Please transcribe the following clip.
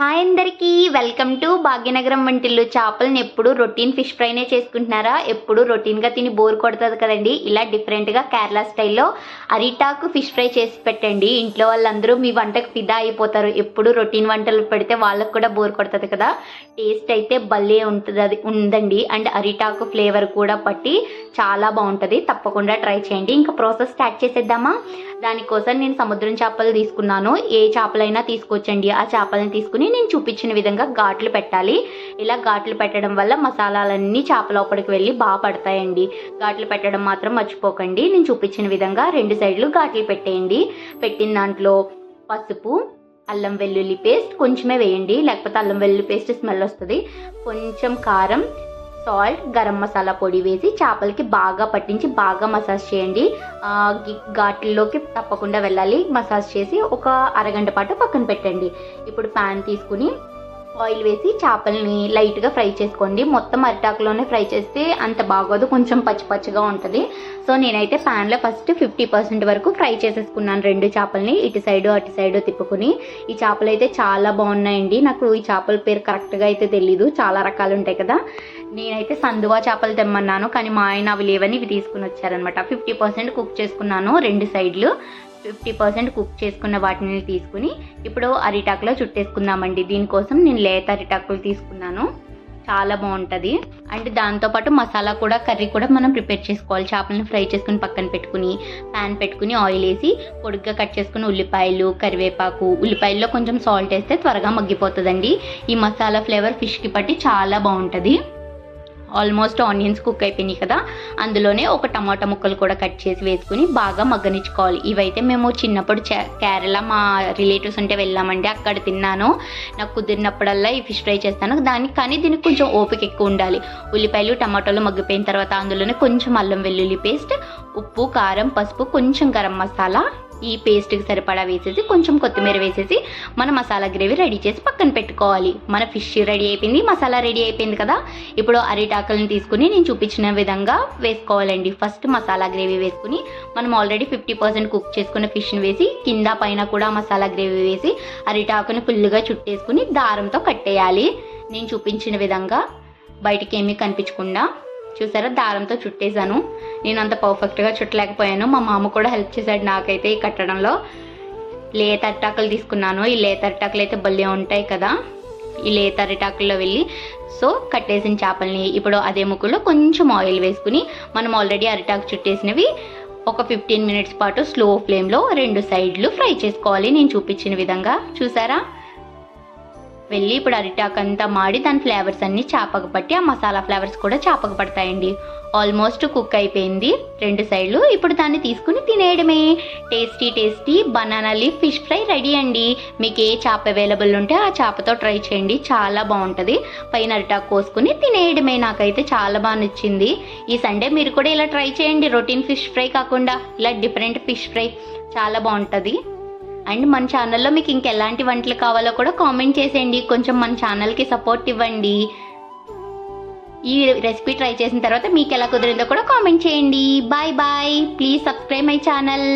Hi అందరికీ, welcome to Bhagyanagaram వంటిల్లు. చేపలను ఎప్పుడు రొటీన్ ఫిష్ ఫ్రైనే చేసుకుంటున్నారా? ఎప్పుడు రొటీన్గా తిని బోర్ కొడుతుంది కదండి. ఇలా డిఫరెంట్గా కేరళ స్టైల్లో అరిటాకు ఫిష్ ఫ్రై చేసి పెట్టండి. ఇంట్లో వాళ్ళందరూ మీ వంటకు ఫిదా అయిపోతారు. ఎప్పుడు రొటీన్ వంటలు పెడితే వాళ్ళకు కూడా బోర్ కొడుతుంది కదా. టేస్ట్ అయితే భలే ఉందండి. అండ్ అరిటాకు ఫ్లేవర్ కూడా పట్టి చాలా బాగుంటుంది. తప్పకుండా ట్రై చేయండి. ఇంకా ప్రాసెస్ స్టార్ట్ చేసేద్దామా? దానికోసం నేను సముద్రం చేపలు తీసుకున్నాను. ఏ చేపలైనా తీసుకోవచ్చండి. ఆ చేపలను తీసుకుని నేను చూపించిన విధంగా ఘాట్లు పెట్టాలి. ఇలా ఘాట్లు పెట్టడం వల్ల మసాలాలన్నీ చేప లోపలికి వెళ్ళి బాగా పడతాయండి. ఘాట్లు పెట్టడం మాత్రం మర్చిపోకండి. నేను చూపించిన విధంగా 2 సైడ్లు ఘాట్లు పెట్టేయండి. పెట్టిన దాంట్లో పసుపు, అల్లం వెల్లుల్లి పేస్ట్ కొంచెమే వేయండి, లేకపోతే అల్లం వెల్లుల్లి పేస్ట్ స్మెల్ వస్తుంది. కొంచెం కారం, సాల్ట్, గరం మసాలా పొడి వేసి చేపలకి బాగా పట్టించి బాగా మసాజ్ చేయండి. ఘాట్లలోకి తప్పకుండా వెళ్ళాలి. మసాజ్ చేసి ఒక అరగంట పాటు పక్కన పెట్టండి. ఇప్పుడు ప్యాన్ తీసుకుని ఆయిల్ వేసి చేపల్ని లైట్గా ఫ్రై చేసుకోండి. మొత్తం అరిటాకులోనే ఫ్రై చేస్తే అంత బాగోదు, కొంచెం పచ్చిగా ఉంటుంది. సో నేనైతే ప్యాన్లో ఫస్ట్ 50% వరకు ఫ్రై చేసేసుకున్నాను 2 చేపల్ని. ఇటు సైడు అటు సైడు తిప్పుకుని. ఈ చేపలు అయితే చాలా బాగున్నాయండి. నాకు ఈ చేపల పేరు కరెక్ట్గా అయితే తెలీదు, చాలా రకాలు ఉంటాయి కదా. నేనైతే సందువా చేపలు తెమ్మన్నాను, కానీ మా ఆయన అవి లేవని ఇవి తీసుకుని వచ్చారనమాట. 50% కుక్ చేసుకున్నాను 2 సైడ్లు. 50% కుక్ చేసుకున్న వాటిని తీసుకుని ఇప్పుడు అరిటాకులో చుట్టేసుకుందామండి. దీనికోసం నేను లేత అరిటాకులు తీసుకున్నాను, చాలా బాగుంటుంది. అండ్ దాంతోపాటు మసాలా కూడా, కర్రీ కూడా మనం ప్రిపేర్ చేసుకోవాలి. చేపలను ఫ్రై చేసుకుని పక్కన పెట్టుకుని ప్యాన్ పెట్టుకుని ఆయిల్ వేసి పొడిగ్గా కట్ చేసుకుని ఉల్లిపాయలు, కరివేపాకు, ఉల్లిపాయల్లో కొంచెం సాల్ట్ వేస్తే త్వరగా మగ్గిపోతుందండి. ఈ మసాలా ఫ్లేవర్ ఫిష్కి పట్టి చాలా బాగుంటుంది. ఆల్మోస్ట్ ఆనియన్స్ కుక్ అయిపోయినాయి కదా, అందులోనే ఒక టమాటా ముక్కలు కూడా కట్ చేసి వేసుకుని బాగా మగ్గనిచ్చుకోవాలి. ఇవైతే మేము చిన్నప్పుడు కేరళ మా రిలేటివ్స్ ఉంటే వెళ్ళామండి, అక్కడ తిన్నాను. నాకు కుదిరినప్పుడల్లా ఈ ఫిష్ ఫ్రై చేస్తాను. కానీ దీనికి కొంచెం ఓపిక ఎక్కువ ఉండాలి. ఉల్లిపాయలు, టమాటాలు మగ్గిపోయిన తర్వాత అందులోనే కొంచెం అల్లం వెల్లుల్లి పేస్ట్, ఉప్పు, కారం, పసుపు, కొంచెం గరం మసాలా ఈ పేస్ట్కి సరిపడా వేసేసి కొంచెం కొత్తిమీర వేసేసి మన మసాలా గ్రేవీ రెడీ చేసి పక్కన పెట్టుకోవాలి. మన ఫిష్ రెడీ అయిపోయింది, మసాలా రెడీ అయిపోయింది కదా. ఇప్పుడు అరిటాకులను తీసుకుని నేను చూపించిన విధంగా వేసుకోవాలండి. ఫస్ట్ మసాలా గ్రేవీ వేసుకుని మనం ఆల్రెడీ 50% కుక్ చేసుకున్న ఫిష్ని వేసి కింద పైన కూడా మసాలా గ్రేవీ వేసి అరిటాకుని ఫుల్గా చుట్టేసుకుని దారంతో కట్టేయాలి. నేను చూపించిన విధంగా బయటికి ఏమీ కనిపించకుండా. చూసారా, దారంతో చుట్టేశాను. నేను అంత పర్ఫెక్ట్గా చుట్టలేకపోయాను, మా మామ కూడా హెల్ప్ చేశాడు నాకైతే ఈ కట్టడంలో. లేత అరిటాకులు తీసుకున్నాను. ఈ లేత అరిటాకులు అయితే భలే ఉంటాయి కదా. ఈ లేత అరిటాకుల్లో వెళ్ళి కట్టేసిన చేపల్ని ఇప్పుడు అదే ముక్కలో కొంచెం ఆయిల్ వేసుకుని మనం ఆల్రెడీ అరిటాకు చుట్టేసినవి ఒక 15 మినిట్స్ పాటు స్లో ఫ్లేమ్లో 2 సైడ్లు ఫ్రై చేసుకోవాలి. నేను చూపించిన విధంగా. చూసారా, వెళ్ళి ఇప్పుడు అరిటాకు అంతా మాడి దాని ఫ్లేవర్స్ అన్నీ చేపకు పట్టి ఆ మసాలా ఫ్లేవర్స్ కూడా చేపకు పడతాయండి. ఆల్మోస్ట్ కుక్ అయిపోయింది 2 సైడ్లు. ఇప్పుడు దాన్ని తీసుకుని తినేయడమే. Tasty banana leaf fish fry ready అండి. మీకు ఏ చేప అవైలబుల్ ఉంటే ఆ చేపతో ట్రై చేయండి, చాలా బాగుంటుంది. పైన అరిటాకు కోసుకుని తినేయడమే. నాకైతే చాలా బాగా నచ్చింది. ఈ సండే మీరు కూడా ఇలా ట్రై చేయండి. రొటీన్ ఫిష్ ఫ్రై కాకుండా ఇలా డిఫరెంట్ ఫిష్ ఫ్రై చాలా బాగుంటుంది. అండ్ మన ఛానల్లో మీకు ఇంకెలాంటి వంటలు కావాలో కూడా కామెంట్ చేసేయండి. కొంచెం మన ఛానల్కి సపోర్ట్ ఇవ్వండి. ఈ రెసిపీ ట్రై చేసిన తర్వాత మీకు ఎలా కుదిరిందో కూడా కామెంట్ చేయండి. Bye. Please subscribe my channel.